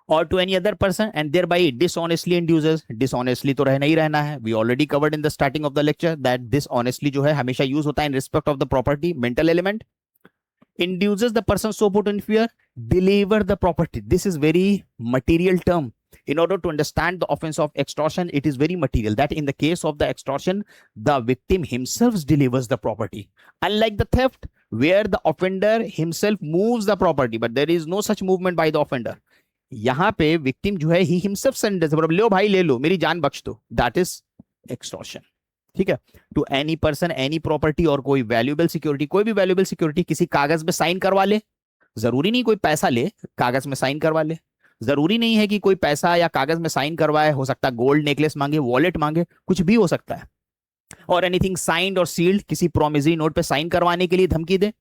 और to any other person and thereby dishonestly induces, dishonestly तो रहना ही रहना है, we already covered in the starting of the lecture that dishonestly जो है हमेशा यूज होता है in respect of the property, mental element. Induces the person so put in fear, deliver the property. This is very material term. In order to understand the offense of extortion, it is very material that in the case of the extortion, the victim himself delivers the property. Unlike the theft, where the offender himself moves the property, but there is no such movement by the offender. यहाँ पे victim जो है he himself sends, लो भाई ले लो, मेरी जान बख्श दो, that is extortion। ठीक है, to any person any property, और कोई वैल्यूएबल सिक्योरिटी, कोई भी वैल्यूएबल सिक्योरिटी किसी कागज में साइन करवा ले, जरूरी नहीं कोई पैसा ले, कागज में साइन करवा ले, जरूरी नहीं है कि कोई पैसा या कागज में साइन करवाए, हो सकता है गोल्ड नेकलेस मांगे, वॉलेट मांगे, कुछ भी हो सकता है। और एनीथिंग साइंड और सील्ड, किसी प्रोमिसरी नोट पे साइन करवाने के लिए धमकी दे,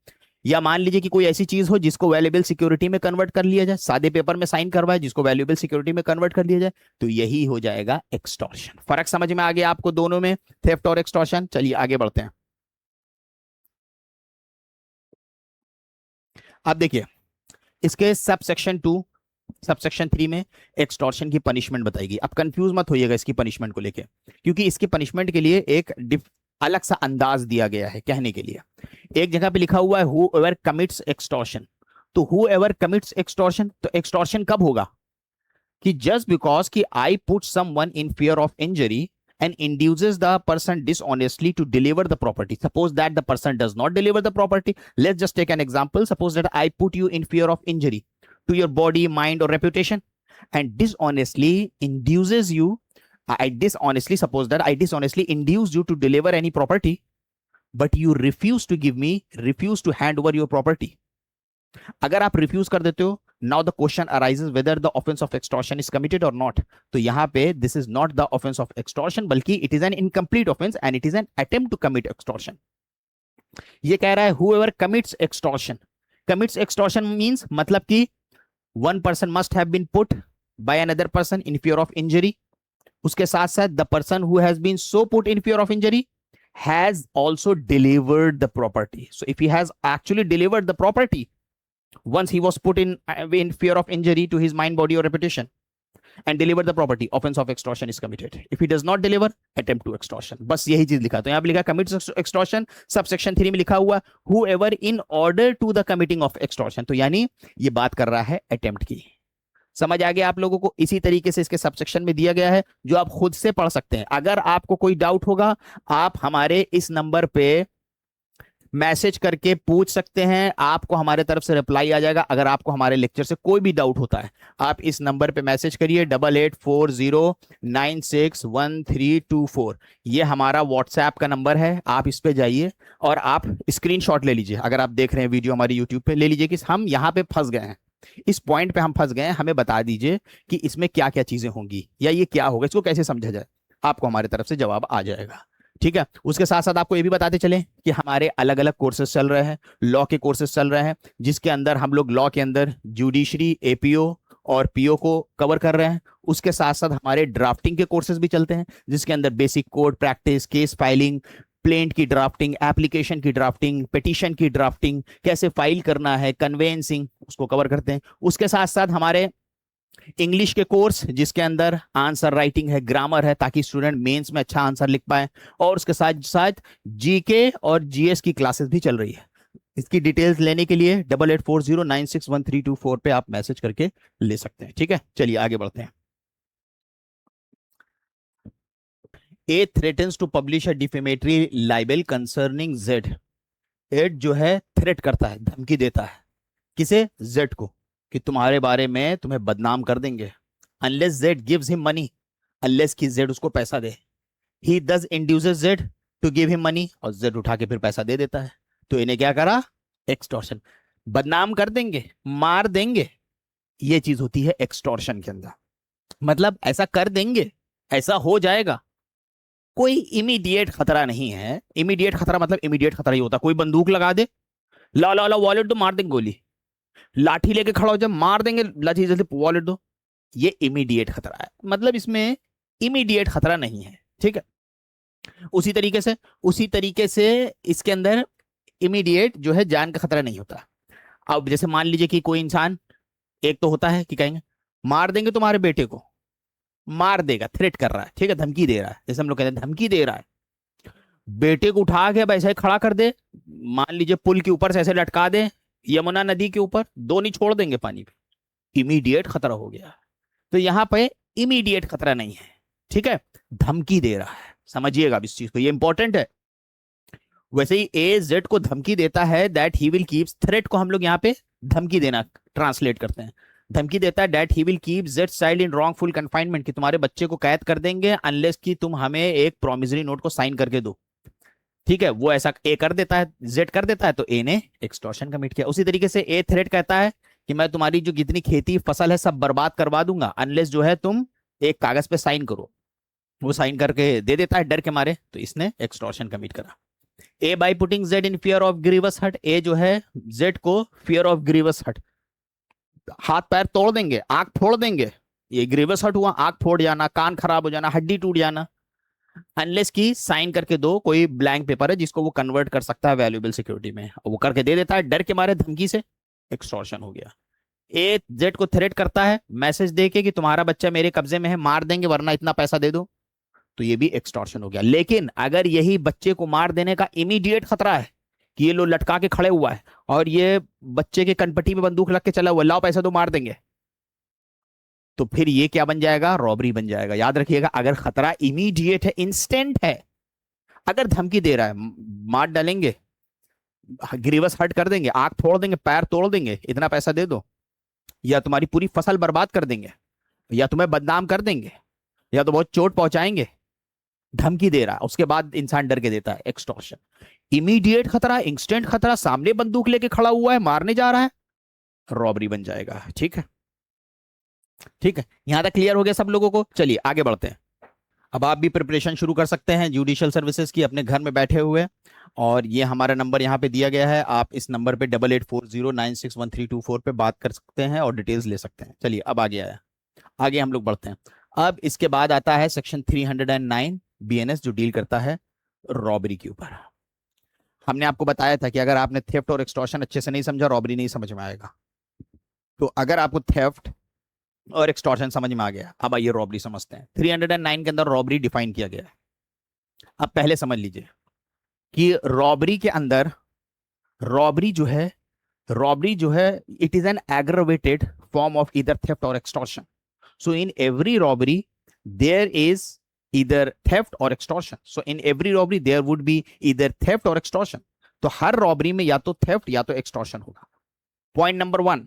या मान लीजिए कि कोई ऐसी चीज हो जिसको वैल्यूएबल सिक्योरिटी में कन्वर्ट कर लिया जाए, सादे पेपर में साइन करवाए जिसको वैल्यूएबल सिक्योरिटी में कन्वर्ट कर लिया जाए, तो यही हो जाएगा एक्सटॉर्शन। फर्क समझ में आ गया आपको दोनों में, थेफ्ट और एक्सटॉर्शन। चलिए आगे बढ़ते हैं। अब देखिए इसके सब सेक्शन 2 सब सेक्शन 3 में एक्सटॉर्शन की पनिशमेंट बताएगी। अब कंफ्यूज मत होइएगा इसकी पनिशमेंट को लेके, क्योंकि इसकी पनिशमेंट के लिए एक अलग सा अंदाज दिया गया है कहने के लिए। एक जगह पे लिखा हुआ है whoever commits extortion, तो whoever commits extortion, तो extortion कब होगा, कि just because कि I put someone in fear of injury and induces the person dishonestly to deliver the property. Suppose that the person does not deliver the property. Let's just take an example. Suppose that I put you in fear of injury to your body, mind or reputation, and dishonestly induces you, suppose that I dishonestly induced you to deliver any property, but you refuse to hand over your property. अगर आप रिफ्यूज कर देते हो, now the question arises whether the offense of extortion is committed or not. तो यहां पे this is not the offense of extortion, बल्कि it is an incomplete offense and it is an attempt to commit extortion. ये कह रहा है whoever commits extortion means मतलब कि one person must have been put by another person in fear of injury. उसके साथ साथ the person who has been so put in fear of injury has also delivered the property. So if he has actually delivered the property once he was put in fear of injury to his mind, body or reputation and delivered the property, offense of extortion is committed. If he does not deliver, attempt to extortion. बस यही चीज लिखा। तो यहाँ पे लिखा commits extortion, subsection 3 में लिखा हुआ whoever in order to the committing of extortion, तो यानी ये बात कर रहा है attempt की। समझ आ गया आप लोगों को? इसी तरीके से इसके सबसेक्शन में दिया गया है जो आप खुद से पढ़ सकते हैं। अगर आपको कोई डाउट होगा, आप हमारे इस नंबर पे मैसेज करके पूछ सकते हैं, आपको हमारे तरफ से रिप्लाई आ जाएगा। अगर आपको हमारे लेक्चर से कोई भी डाउट होता है, आप इस नंबर पे मैसेज करिए 8840961324। ये हमारा व्हाट्सएप का नंबर है, आप इस पे जाइए और आप स्क्रीनशॉट ले लीजिए। अगर आप देख रहे हैं वीडियो हमारी यूट्यूब पे, ले लीजिए कि हम यहाँ पे फंस गए हैं, इस पॉइंट पे हम फंस गए हैं, हमें बता दीजिए कि इसमें क्या क्या चीजें होंगी या ये क्या होगा, इसको कैसे समझा जाए, आपको हमारे तरफ से जवाब आ जाएगा। ठीक है, उसके साथ साथ आपको ये भी बताते चले कि हमारे अलग अलग कोर्सेज चल रहे हैं, लॉ के कोर्सेज चल रहे हैं, जिसके अंदर हम लोग लॉ के अंदर जुडिशरी, एपीओ और पीओ को कवर कर रहे हैं। उसके साथ साथ हमारे ड्राफ्टिंग के कोर्सेज भी चलते हैं, जिसके अंदर basic code practice, case filing, plaint की ड्राफ्टिंग, एप्लीकेशन की ड्राफ्टिंग, पिटीशन की ड्राफ्टिंग, कैसे फाइल करना है, कन्वेंसिंग, उसको कवर करते हैं। उसके साथ साथ हमारे इंग्लिश के कोर्स, जिसके अंदर आंसर राइटिंग है, ग्रामर है, ताकि स्टूडेंट मेंस में अच्छा आंसर लिख पाए। और उसके साथ साथ जीके और जीएस की क्लासेस भी चल रही है। इसकी डिटेल्स लेने के लिए 8840961324 पे आप मैसेज करके ले सकते हैं। ठीक है, चलिए आगे बढ़ते हैं। A threatens to publish a defamatory libel concerning Z. A जो है थ्रेट करता है, धमकी देता है। किसे? जेड को, कि तुम्हारे बारे में तुम्हें बदनाम कर देंगे। Unless Z gives him money, unless कि जेड उसको पैसा दे। He thus induces Z to give him money, और जेड उठा के फिर पैसा दे देता है। तो इन्हें क्या करा? एक्सटॉर्शन। बदनाम कर देंगे, मार देंगे, ये चीज होती है एक्सटॉर्शन के अंदर। मतलब ऐसा कर देंगे, ऐसा हो जाएगा, कोई इमीडिएट खतरा नहीं है। इमीडिएट खतरा मतलब इमीडिएट खतरा ही होता, कोई बंदूक लगा दे, ला ला ला वॉलेट दो, मार देंगे गोली। लाठी लेके खड़ा हो जाए, मार देंगे, लाठी जल्दी वॉलेट दो। ये इमीडिएट खतरा है, मतलब इसमें इमीडिएट खतरा नहीं है। ठीक है, उसी तरीके से इसके अंदर इमीडिएट जो है जान का खतरा नहीं होता। अब जैसे मान लीजिए कि कोई इंसान, एक तो होता है कि कहेंगे मार देंगे तुम्हारे बेटे को, मार देगा, थ्रेट कर रहा है, ठीक है, धमकी दे रहा है, जैसे हम लोग कहते हैं धमकी दे रहा है। बेटे को उठा के वैसे ही खड़ा कर दे, मान लीजिए पुल के ऊपर से ऐसे लटका दे, यमुना नदी के ऊपर, दो नहीं छोड़ देंगे पानी पे, इमीडिएट खतरा हो गया। तो यहां पे इमीडिएट खतरा नहीं है, ठीक है, धमकी दे रहा है। समझिएगा इस चीज को, ये इंपॉर्टेंट है। वैसे ही ए जेड को धमकी देता है, that he will keep, threat को हम लोग यहाँ पे धमकी देना ट्रांसलेट करते हैं। धमकी देता है that he will keep Z child in wrongful confinement, कि तुम्हारे बच्चे को कैद कर देंगे, अनलेस कि तुम हमें एक प्रोमिसरी नोट को साइन करके दो। ठीक है, वो ऐसा ए कर देता है, जेड कर देता है, तो ए ने एक्सटॉर्शन कमिट किया। उसी तरीके से ए थ्रेट कहता है कि मैं तुम्हारी जो जितनी खेती फसल है सब बर्बाद करवा दूंगा, अनलेस जो है तुम एक कागज पे साइन करो। वो साइन करके दे देता है डर के मारे, तो इसने एक्सटॉर्शन कमिट करा। A by putting Z in fear of grievous hurt, A जो है जेड को फियर ऑफ ग्रीवस हर्ट, हाथ पैर तोड़ देंगे, आंख फोड़ देंगे। ये ग्रीवस हर्ट हुआ, आंख फोड़ जाना, कान खराब हो जाना, हड्डी टूट जाना, अनलेस की साइन करके दो, कोई ब्लैंक पेपर है जिसको वो कन्वर्ट कर सकता है वैल्यूएबल सिक्योरिटी में, वो करके दे देता है डर के मारे, धमकी से। एक्सटॉर्शन हो गया। ए जेड को थ्रेट करता है मैसेज देके कि तुम्हारा बच्चा मेरे कब्जे में है, मार देंगे वरना इतना पैसा दे दो, तो ये भी एक्सटॉर्शन हो गया। लेकिन अगर यही बच्चे को मार देने का इमीडिएट खतरा है, कि ये लो लटका के खड़े हुआ है और ये बच्चे के कनपट्टी में बंदूक लग के चला हुआ, लाओ पैसा दो मार देंगे, तो फिर ये क्या बन जाएगा? रॉबरी बन जाएगा। याद रखिएगा, अगर खतरा इमीडिएट है, इंस्टेंट है, अगर धमकी दे रहा है मार डालेंगे, ग्रीवस हर्ट कर देंगे, आंख फोड़ देंगे, पैर तोड़ देंगे, इतना पैसा दे दो, या तुम्हारी पूरी फसल बर्बाद कर देंगे, या तुम्हें बदनाम कर देंगे, या तो बहुत चोट पहुंचाएंगे, धमकी दे रहा है, उसके बाद इंसान डर के देता है, एक्सटॉर्शन। इमीडिएट खतरा, इंस्टेंट खतरा, सामने बंदूक लेके खड़ा हुआ है, मारने जा रहा है, रॉबरी बन जाएगा। ठीक है, ठीक है, यहां तक क्लियर हो गया सब लोगों को? चलिए आगे बढ़ते हैं। अब आप भी प्रिपरेशन शुरू कर सकते हैं जुडिशियल सर्विसेज की, अपने घर में बैठे हुए। और ये हमारा नंबर यहाँ पे दिया गया है, आप इस नंबर पे 8840961324 पे बात कर सकते हैं और डिटेल्स ले सकते हैं। चलिए अब आगे आया, आगे हम लोग बढ़ते हैं। अब इसके बाद आता है सेक्शन 309 बीएनएस, जो डील करता है रॉबरी के ऊपर। हमने आपको बताया था कि अगर आपने थेफ्ट और एक्सटॉर्शन अच्छे से नहीं समझा, रॉबरी नहीं समझ में आएगा। तो अगर आपको थेफ्ट और एक्सटॉर्शन समझ में आ गया, अब आइए रॉबरी समझते हैं। 309 के अंदर रॉबरी डिफाइन किया गया है। अब पहले समझ लीजिए कि रॉबरी के अंदर, रॉबरी जो है it is an aggravated form of either theft और extortion. So in every robbery there is either theft or extortion. So in every robbery there would be either theft or extortion. तो हर रॉबरी में या तो थेफ्ट या तो एक्सटॉर्शन होगा। पॉइंट नंबर 1,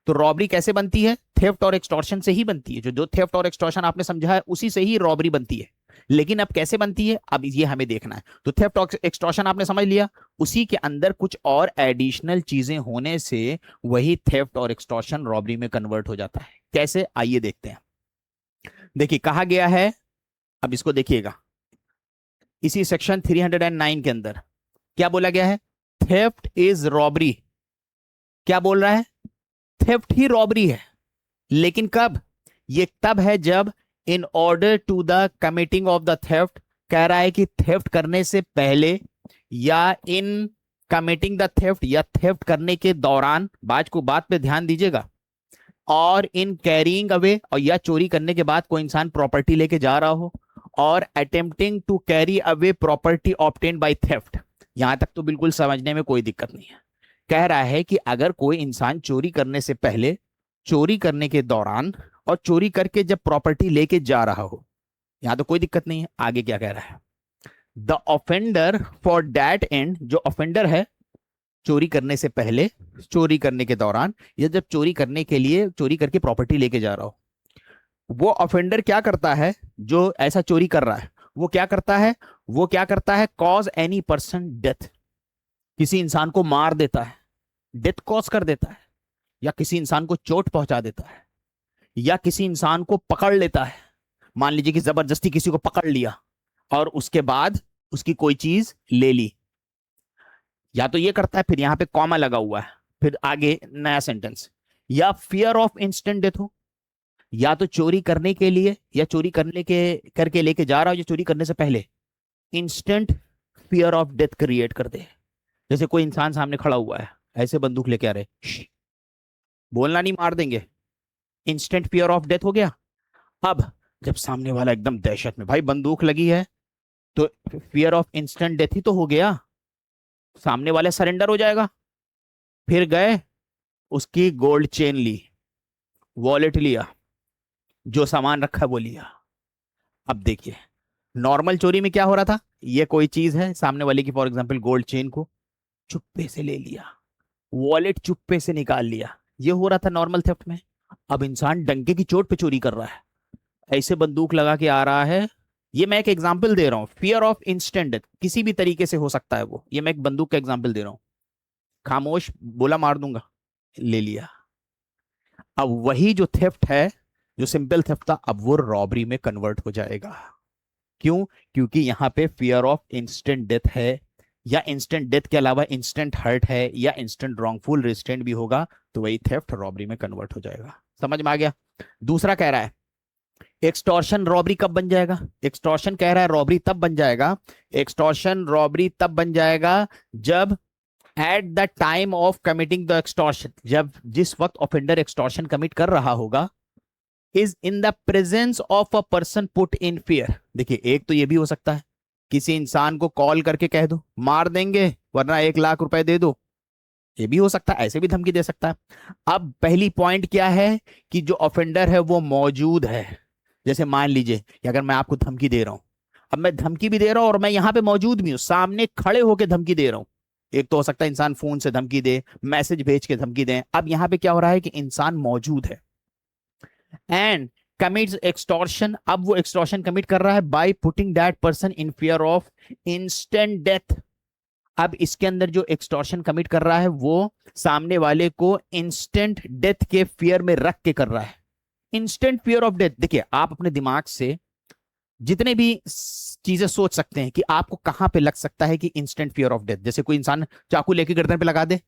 तो रॉबरी कैसे बनती है? थेफ्ट और एक्सटॉर्शन से ही बनती है। जो थेफ्ट और एक्सटॉर्शन आपने समझा है उसी से ही रॉबरी बनती है। लेकिन अब कैसे बनती है, अब ये हमें देखना है। तो थेफ्ट और एक्सटॉर्शन आपने समझ लिया, उसी के अंदर कुछ और एडिशनल चीजें होने से वही थेफ्ट और एक्सटॉर्शन रॉबरी में कन्वर्ट हो जाता है। कैसे, आइए देखते हैं। देखिए कहा गया है, अब इसको देखिएगा, इसी सेक्शन 309 के अंदर क्या बोला गया है? Theft is robbery. क्या बोल रहा है? थेफ्ट ही रॉबरी है। लेकिन कब? ये तब है जब in order to the committing of the theft, कह रहा है कि थेफ्ट करने से पहले या इन कमिटिंग द थेफ्ट या थेफ्ट करने के दौरान, बात पे ध्यान दीजिएगा, और इन कैरिंग अवे, और या चोरी करने के बाद कोई इंसान प्रॉपर्टी लेके जा रहा हो, और attempting to carry away property obtain by theft. यहां तक तो बिल्कुल समझने में कोई दिक्कत नहीं है। कह रहा है कि अगर कोई इंसान चोरी करने से पहले, चोरी करने के दौरान, और चोरी करके जब प्रॉपर्टी लेके जा रहा हो, यहां तो कोई दिक्कत नहीं है। आगे क्या कह रहा है? The offender for that and, जो ऑफेंडर है चोरी करने से पहले, चोरी करने के दौरान, या जब चोरी करने के लिए, चोरी करके प्रॉपर्टी लेके जा रहा हो, वो ऑफेंडर क्या करता है? जो ऐसा चोरी कर रहा है वो क्या करता है? वो क्या करता है? कॉज एनी पर्सन डेथ, किसी इंसान को मार देता है, डेथ कॉज कर देता है, या किसी इंसान को चोट पहुंचा देता है, या किसी इंसान को पकड़ लेता है। मान लीजिए कि जबरदस्ती किसी को पकड़ लिया और उसके बाद उसकी कोई चीज ले ली, या तो ये करता है, फिर यहां पे कॉमा लगा हुआ है, फिर आगे नया सेंटेंस, या फियर ऑफ इंस्टेंट डेथ हो, या तो चोरी करने के लिए, या चोरी करने के करके लेके जा रहा हो, या चोरी करने से पहले instant fear of death create कर दे। जैसे कोई इंसान सामने खड़ा हुआ है, ऐसे बंदूक लेके आ रहे, बोलना नहीं, मार देंगे, इंस्टेंट फियर ऑफ डेथ हो गया। अब जब सामने वाला एकदम दहशत में, भाई बंदूक लगी है, तो फियर ऑफ इंस्टेंट डेथ ही तो हो गया, सामने वाले सरेंडर हो जाएगा। फिर गए, उसकी गोल्ड चेन ली, वॉलेट लिया, जो सामान रखा वो लिया। अब देखिए, नॉर्मल चोरी में क्या हो रहा था? ये कोई चीज है सामने वाले की, फॉर एग्जांपल गोल्ड चेन को चुप्पे से ले लिया, वॉलेट चुप्पे से निकाल लिया, ये हो रहा था नॉर्मल थेफ्ट में। अब इंसान डंके की चोट पे चोरी कर रहा है, ऐसे बंदूक लगा के आ रहा है। ये मैं एक एग्जांपल दे रहा हूं, फियर ऑफ इंस्टेंट डेथ किसी भी तरीके से हो सकता है वो, ये मैं एक बंदूक का एग्जांपल दे रहा हूं। खामोश, बोला मार दूंगा, ले लिया। अब वही जो थेफ्ट है, जो सिंपल थेफ्ट था, अब वो रॉबरी में कन्वर्ट हो जाएगा। क्यों? क्योंकि यहां पे फियर ऑफ इंस्टेंट डेथ है, या इंस्टेंट डेथ के अलावा इंस्टेंट हर्ट है, या इंस्टेंट रॉन्गफुल रिस्ट्रेंट भी होगा, तो वही थेफ्ट रॉबरी में कन्वर्ट हो जाएगा। समझ में आ गया? दूसरा कह रहा है एक्सटॉर्शन रॉबरी कब बन जाएगा? एक्सटॉर्शन कह रहा है रॉबरी तब बन जाएगा, एक्सटॉर्शन रॉबरी तब बन जाएगा जब at the time of committing the extortion, जब जिस वक्त ऑफेंडर एक्सटॉर्शन कमिट कर रहा होगा, is in the presence of a person put in fear. देखिए, एक तो ये भी हो सकता है, किसी इंसान को कॉल करके कह दो मार देंगे वरना 1 लाख रुपए दे दो, ये भी हो सकता है, ऐसे भी धमकी दे सकता है। अब पहली पॉइंट क्या है कि जो ऑफेंडर है वो मौजूद है। जैसे मान लीजिए कि अगर मैं आपको धमकी दे रहा हूं, अब मैं धमकी भी दे रहा हूं और मैं यहां पे मौजूद भी हूं, सामने खड़े होकर धमकी दे रहा हूं। एक तो हो सकता है इंसान फोन से धमकी दे, मैसेज भेज के धमकी दे। अब यहां पे क्या हो रहा है कि इंसान मौजूद है एंड कमिट्स एक्सटॉर्शन। अब वो एक्सटॉर्शन कमिट कर रहा है by putting that person in fear of instant death. अब इसके अंदर जो एक्सटॉर्शन कमिट कर रहा है वो सामने वाले को इंस्टेंट डेथ के फियर में रख के कर रहा है। इंस्टेंट फियर ऑफ डेथ, देखिए आप अपने दिमाग से जितने भी चीजें सोच सकते हैं कि आपको कहां पे लग सकता है कि इंस्टेंट फियर ऑफ डेथ। जैसे कोई इंसान चाकू लेके गर्दन पे लगा दे,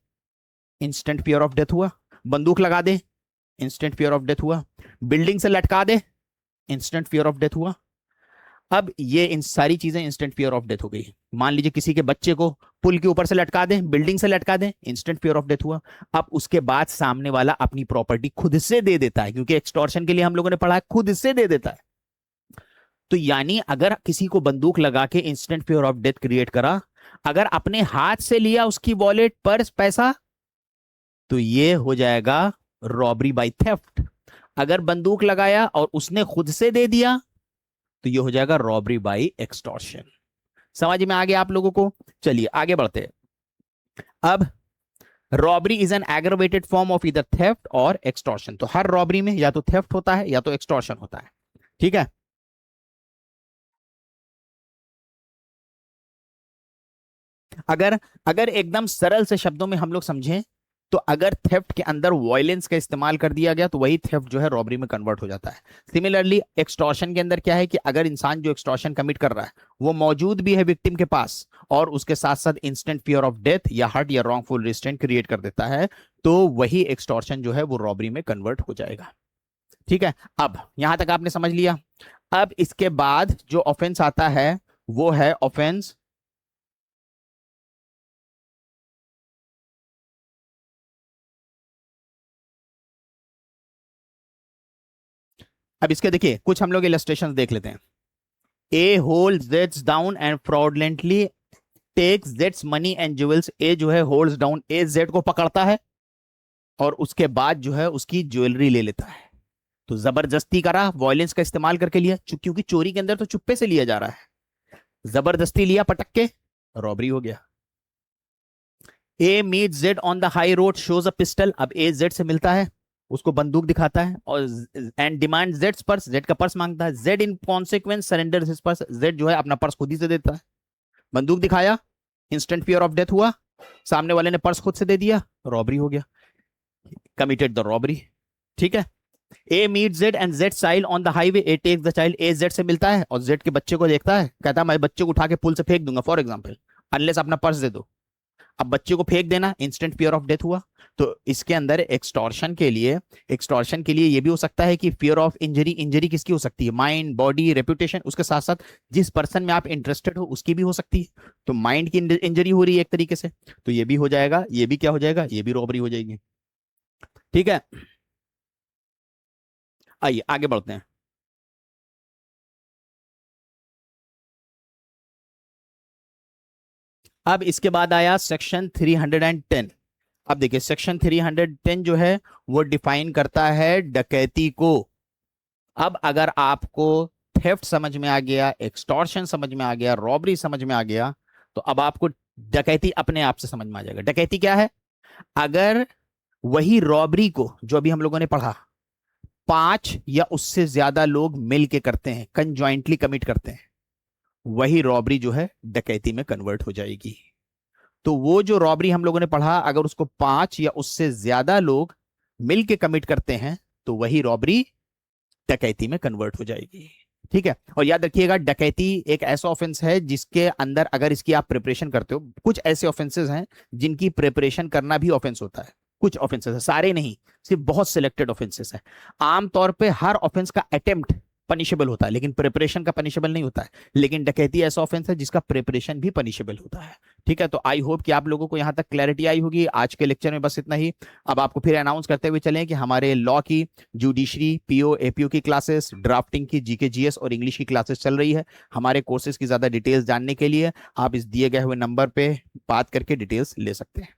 इंस्टेंट फियर ऑफ डेथ हुआ। बंदूक लगा दे, इंस्टेंट फियर ऑफ डेथ हुआ। बिल्डिंग से लटका दे, इंस्टेंट फियर ऑफ डेथ हुआ। अब ये इन सारी चीजें इंस्टेंट फियर ऑफ डेथ हो गई। मान लीजिए किसी के बच्चे को पुल के ऊपर से लटका दें, बिल्डिंग से लटका दें, इंस्टेंट फियर ऑफ डेथ हुआ। अब उसके बाद सामने वाला अपनी प्रॉपर्टी खुद से दे देता है, क्योंकि एक्सटॉर्शन के लिए हम लोगों ने पढ़ा है खुद से दे देता है। तो यानी अगर किसी को बंदूक लगा के instant fear of death create करा, अगर अपने हाथ से लिया उसकी वॉलेट पर्स पैसा, तो ये हो जाएगा रॉबरी बाय थेफ्ट। अगर बंदूक लगाया और उसने खुद से दे दिया, तो ये हो जाएगा रॉबरी बाय एक्सटॉर्शन। समझ में आ गया आप लोगों को? चलिए आगे बढ़ते हैं। अब robbery is an aggravated form of इधर थेफ्ट और एक्सटॉर्शन। तो हर रॉबरी में या तो थेफ्ट होता है या तो एक्सटॉर्शन होता है। ठीक है, अगर अगर एकदम सरल से शब्दों में हम लोग समझें, तो अगर थेफ्ट के अंदर वायलेंस का इस्तेमाल कर दिया गया तो वही थेफ्ट जो है रॉबरी में कन्वर्ट हो जाता है। सिमिलरली एक्सटॉर्शन के अंदर क्या है कि अगर इंसान जो एक्सटॉर्शन कमिट कर रहा है वो मौजूद भी है विक्टिम के पास, और उसके साथ साथ इंस्टेंट फियर ऑफ डेथ या हर्ट या रॉन्गफुल रिस्ट्रेंट क्रिएट कर देता है, तो वही एक्सटॉर्शन जो है वो रॉबरी में कन्वर्ट हो जाएगा। ठीक है, अब यहां तक आपने समझ लिया। अब इसके बाद जो ऑफेंस आता है वो है ऑफेंस अब इसके देखिए कुछ हम लोग इलस्ट्रेशन देख लेते हैं। ए hold jets down and fraudulently takes jets money and jewels. ए जो है होल्ड्स डाउन, ए जेड को पकड़ता है और उसके बाद जो है उसकी ज्वेलरी ले लेता है। तो जबरदस्ती करा, वॉयलेंस का इस्तेमाल करके लिया, क्योंकि चोरी के अंदर तो चुप्पे से लिया जा रहा है। जबरदस्ती लिया पटक के, रॉबरी हो गया। A meet Z on the high road shows a pistol. अब ए जेड से मिलता है, उसको बंदूक दिखाता है और and demand Z purse, Z का पर्स मांगता है। Z in consequence surrender his purse, Z जो है अपना पर्स खुद ही से देता है। बंदूक दिखाया, इंस्टेंट फियर ऑफ डेथ हुआ, सामने वाले ने पर्स खुद से दे दिया, रॉबरी हो गया, कमिटेड द रॉबरी। ठीक है। A meet Z and Z child on the highway. A takes the child, A Z से मिलता है और जेड के बच्चे को देखता है, कहता है मैं बच्चे को उठा के पुल से फेंक दूंगा फॉर एग्जाम्पल, अनलेस अपना पर्स दे दो। अब बच्चे को फेंक देना, इंस्टेंट फियर ऑफ डेथ हुआ। तो इसके अंदर एक्सटॉर्शन के लिए ये भी हो सकता है कि फियर ऑफ इंजरी, इंजरी किसकी हो सकती है, माइंड, बॉडी, रेपुटेशन, उसके साथ साथ जिस पर्सन में आप इंटरेस्टेड हो उसकी भी हो सकती है। तो माइंड की इंजरी हो रही है एक तरीके से, तो ये भी हो जाएगा, ये भी क्या हो जाएगा, ये भी रॉबरी हो जाएगी। ठीक है, आइए आगे बढ़ते हैं। अब इसके बाद आया सेक्शन 310। अब देखिए सेक्शन 310 जो है वो डिफाइन करता है डकैती को। अब अगर आपको थेफ्ट समझ में आ गया, एक्सटॉर्शन समझ में आ गया, रॉबरी समझ में आ गया, तो अब आपको डकैती अपने आप से समझ में आ जाएगा। डकैती क्या है? अगर वही रॉबरी को जो अभी हम लोगों ने पढ़ा 5 या उससे ज्यादा लोग मिल के करते हैं, कंजॉइंटली कमिट करते हैं, वही रॉबरी जो है डकैती में कन्वर्ट हो जाएगी। तो वो जो रॉबरी हम लोगों ने पढ़ा, अगर उसको 5 या उससे ज्यादा लोग मिल के कमिट करते हैं तो वही रॉबरी डकैती में कन्वर्ट हो जाएगी। ठीक है, और याद रखिएगा डकैती एक ऐसा ऑफेंस है जिसके अंदर अगर इसकी आप प्रिपरेशन करते हो, कुछ ऐसे ऑफेंसेस हैं जिनकी प्रिपरेशन करना भी ऑफेंस होता है। कुछ ऑफेंसेस है, सारे नहीं, सिर्फ बहुत सिलेक्टेड ऑफेंसेस है। आमतौर पे हर ऑफेंस का अटेम्प्ट पनिशेबल होता है लेकिन प्रिपरेशन का पनिशेबल नहीं होता है। लेकिन डकैती ऐसा ऑफेंस है जिसका प्रिपरेशन भी पनिशेबल होता है। ठीक है, तो आई होप कि आप लोगों को यहां तक क्लैरिटी आई होगी। आज के लेक्चर में बस इतना ही। अब आपको फिर अनाउंस करते हुए चलें कि हमारे लॉ की, जुडिशरी, पीओ, एपीओ की क्लासेस, ड्राफ्टिंग की, जीके जीएस और इंग्लिश की क्लासेस चल रही है। हमारे कोर्सेज की ज्यादा डिटेल्स जानने के लिए आप इस दिए गए हुए नंबर पे बात करके डिटेल्स ले सकते हैं।